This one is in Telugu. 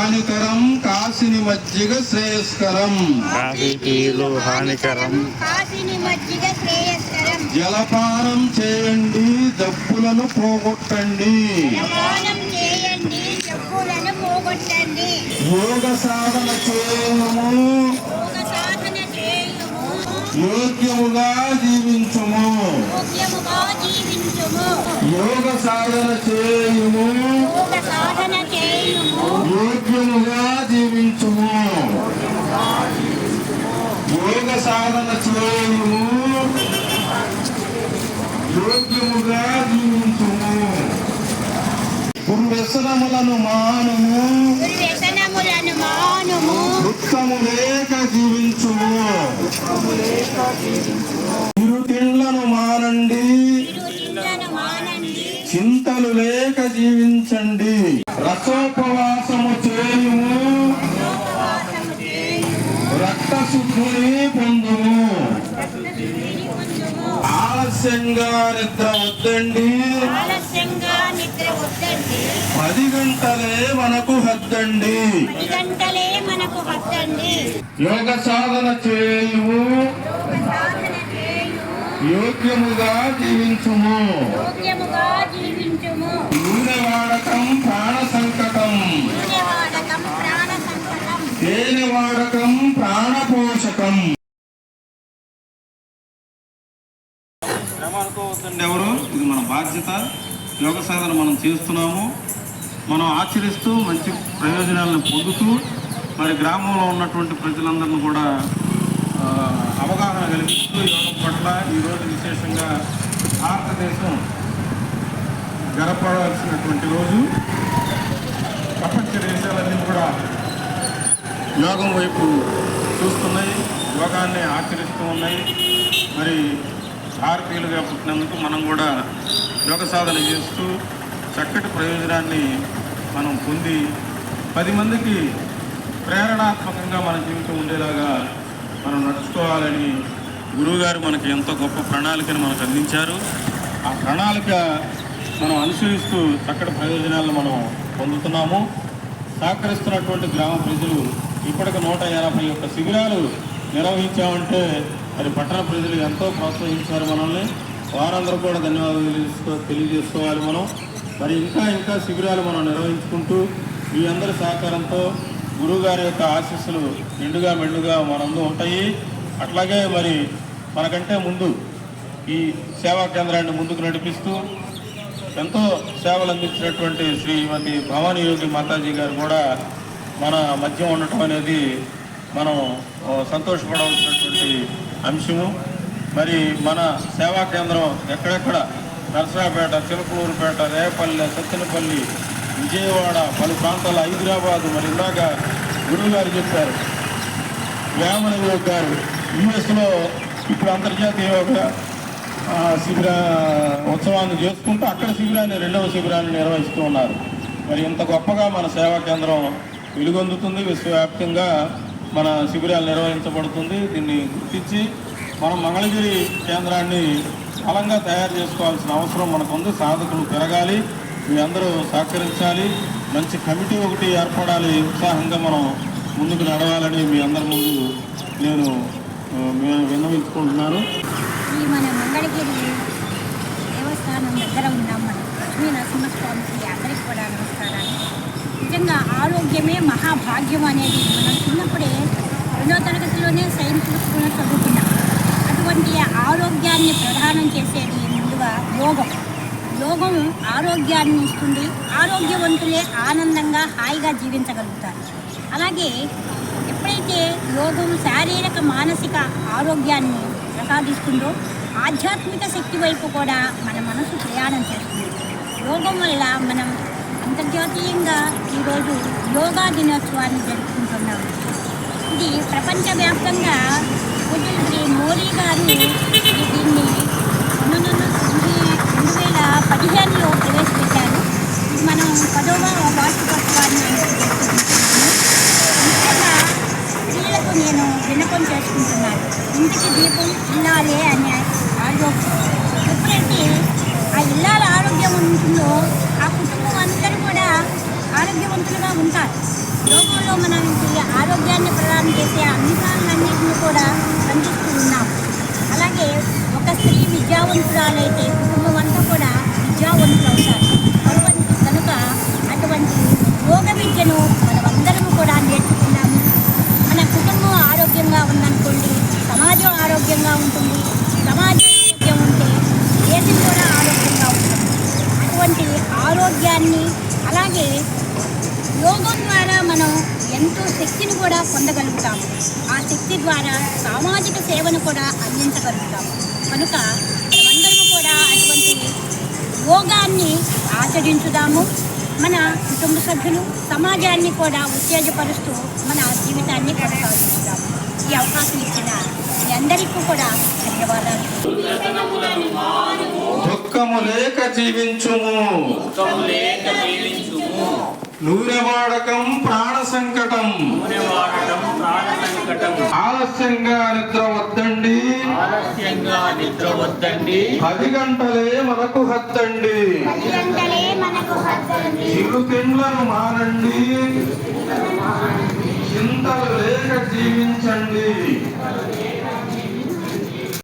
హానికరం, కాసిని మజ్జిగ శ్రేయస్కరం. కాఫీ టీలు హానికరం, కాసిని మజ్జిగ శ్రేయస్కరం. జలపానం చేయండి, జబ్బులను పోగొట్టండి. జలపానం చేయండి, జబ్బులను పోగొట్టండి. యోగ సాధన చేయము, యోగ సాధన చేయుము. యోగ్యముగా జీవించుము. యోగ్యముగా జీవించుము. యోగ సాధన చేయుము, యోగ సాధన చేయుము. యోగ్యముగా జీవించుము. యోగ సాధన చేయుము, యోగ్యముగా జీవించుము. దుర్వ్యసనములను మానుము, దుర్వ్యసనములను మానుము. దుఃఖము లేక జీవించుము. తిరుతిళ్లను మానండి, తిరుతిండ్లను మానండి. చింతలు లేక జీవించండి. రసోపవాసము చేయుము, రక్త శుద్ధిని పొందుము. ఆలస్యంగా నిద్ర వద్దండి, ఆలస్యంగా నిద్ర వద్దండి. 10 గంటలే మనకు హద్దండి. 10 గంటలే మనకు హద్దండి. యోగ సాధన చేయుము, సాధన చేయుము. యోగ్యముగా జీవించుము. యోగ్యముగా జీవించుము. నూనె వాడకం ప్రాణ సంకటం, నూనె వాడకం ప్రాణ సంకటం. తేనె వాడకం ప్రాణ పోషకం. శ్రమ అనుకోవద్దండి ఎవరు, ఇది మన బాధ్యత. యోగ సాధన మనం చేస్తున్నాము, మనం ఆచరిస్తూ మంచి ప్రయోజనాలను పొందుతూ మరి గ్రామంలో ఉన్నటువంటి ప్రజలందరినీ కూడా అవగాహన కలిగిస్తూ యోగం పట్ల ఈరోజు విశేషంగా భారతదేశం గడపడాల్సినటువంటి రోజు. ప్రపంచ దేశాలన్నీ కూడా యోగం వైపు చూస్తున్నాయి, యోగాన్ని ఆచరిస్తూ ఉన్నాయి. మరి భారతీయులుగా పుట్టినందుకు మనం కూడా యోగ సాధన చేస్తూ చక్కటి ప్రయోజనాన్ని మనం పొంది 10 మందికి ప్రేరణాత్మకంగా మన జీవితం ఉండేలాగా మనం నడుచుకోవాలని గురువుగారు మనకి ఎంతో గొప్ప ప్రణాళికను మనకు అందించారు. ఆ ప్రణాళిక మనం అనుసరిస్తూ చక్కటి ప్రయోజనాలను మనం పొందుతున్నాము. సహకరిస్తున్నటువంటి గ్రామ ప్రజలు ఇప్పటికి 181 శిబిరాలు నిర్వహించామంటే మరి పట్టణ ప్రజలు ఎంతో ప్రోత్సహించారు మనల్ని. వారందరూ కూడా ధన్యవాదాలు తెలియజేసుకోవాలి మనం. మరి ఇంకా శిబిరాలు మనం నిర్వహించుకుంటూ మీ అందరి సహకారంతో గురువుగారి యొక్క ఆశీస్సులు నిండుగా మెండుగా మనందు ఉంటాయి. అట్లాగే మరి మనకంటే ముందు ఈ సేవా కేంద్రాన్ని ముందుకు నడిపిస్తూ ఎంతో సేవలు అందించినటువంటి శ్రీమతి భవానీ యోగి మాతాజీ గారు కూడా మన మధ్య ఉండటం అనేది మనం సంతోషపడవలసినటువంటి అంశము. మరి మన సేవా కేంద్రం ఎక్కడెక్కడ నర్సరాపేట, చిలకలూరుపేట, రేపల్లె, సత్తెనపల్లి, విజయవాడ, పలు ప్రాంతాల, హైదరాబాదు, మరి ఇందాక గురువు గారు చెప్పారు వేమన యోగి గారు యుఎస్లో ఇప్పుడు అంతర్జాతీయ యోగ శిబిర ఉత్సవాన్ని చేసుకుంటూ అక్కడ శిబిరాన్ని 2వ శిబిరాన్ని నిర్వహిస్తూ ఉన్నారు. మరి ఇంత గొప్పగా మన సేవా కేంద్రం వెలుగొందుతుంది. విశ్వవ్యాప్తంగా మన శిబిరాలు నిర్వహించబడుతుంది. దీన్ని గుర్తించి మనం మంగళగిరి కేంద్రాన్ని బలంగా తయారు చేసుకోవాల్సిన అవసరం మనకుంది. సాధకులు పెరగాలి, మీ అందరూ సహకరించాలి, మంచి కమిటీ ఒకటి ఏర్పడాలి, ఉత్సాహంగా మనం ముందుకు నడవాలని మీ అందరి ముందు నేను విన్నవించుకుంటున్నాను. ఈ మన మంగళగిరి దేవస్థానం దగ్గర ఉన్నాం. మనం లక్ష్మీ నరసింహస్వామికి అందరికీ కూడా నమస్కారాలు. నిజంగా ఆరోగ్యమే మహాభాగ్యం అనేది మనం చిన్నప్పుడే 2వ తరగతిలోనే సైన్స్ స్కూల్లో చదువుకున్నాం. అటువంటి ఆరోగ్యాన్ని ప్రదానం చేసేది ముందుగా యోగం ఆరోగ్యాన్ని ఇస్తుంది. ఆరోగ్యవంతులే ఆనందంగా హాయిగా జీవించగలుగుతారు. అలాగే ఎప్పుడైతే యోగం శారీరక మానసిక ఆరోగ్యాన్ని ప్రసాదిస్తుందో ఆధ్యాత్మిక శక్తి వైపు కూడా మన మనసు ప్రయాణం చేస్తుంది. యోగం వల్ల మనం అంతర్జాతీయంగా ఈరోజు యోగా దినోత్సవాన్ని జరుపుకుంటున్నాము. ఇది ప్రపంచవ్యాప్తంగా శ్రీ మోదీ గారు దీన్ని 2015లో ప్రవేశపెట్టారు. మనం 10వ వార్షికోత్సవాన్ని ముఖ్యంగా స్త్రీలకు నేను విన్నపం చేసుకుంటున్నాను. ఇంటికి దీపం ఇల్లాలే అనే ఆరోగ్యం. ఎప్పుడైతే ఆ ఇల్లాల ఆరోగ్యం ఉంటుందో ఆ కుటుంబం అందరూ కూడా ఆరోగ్యవంతులుగా ఉంటారు. యోగంలో మనకి ఆరోగ్యాన్ని ప్రదానం చేసే అంశాలన్నింటినీ కూడా అందిస్తూ ఉన్నాం. అలాగే ఒక స్త్రీ విద్యావంతురాలైతే కుటుంబం అంతా కూడా విద్యావంతులు అవుతారు. కనుక అటువంటి యోగ విద్యను మనమందరము కూడా నేర్చుకున్నాము. మన కుటుంబం ఆరోగ్యంగా ఉందనుకోండి, సమాజం ఆరోగ్యంగా ఉంటుంది. సమాజం ఆరోగ్యం ఉంటే దేశం కూడా ఆరోగ్యంగా ఉంటుంది. అటువంటి ఆరోగ్యాన్ని అలాగే యోగం ద్వారా మనం ఎంతో శక్తిని కూడా పొందగలుగుతాము. ఆ శక్తి ద్వారా సామాజిక సేవను కూడా అందించగలుగుతాము. కనుక మనమందరము కూడా అటువంటి యోగాన్ని ఆచరించుదాము. మన కుటుంబ సభ్యులు సమాజాన్ని కూడా ఉత్తేజపరుస్తూ మన జీవితాన్ని కొనసాగిస్తాము. ఈ అవకాశం ఇచ్చిన మీ అందరికీ కూడా ధన్యవాదాలు. దుఃఖము లేక జీవించుము, నూనెవాడకం ప్రాణ సంకటం, ఆలస్యంగా నిద్ర వద్దండి, 10 గంటలే మనకు హద్దండి, చిరు తిండ్లను మానండి, చింతలు లేక జీవించండి.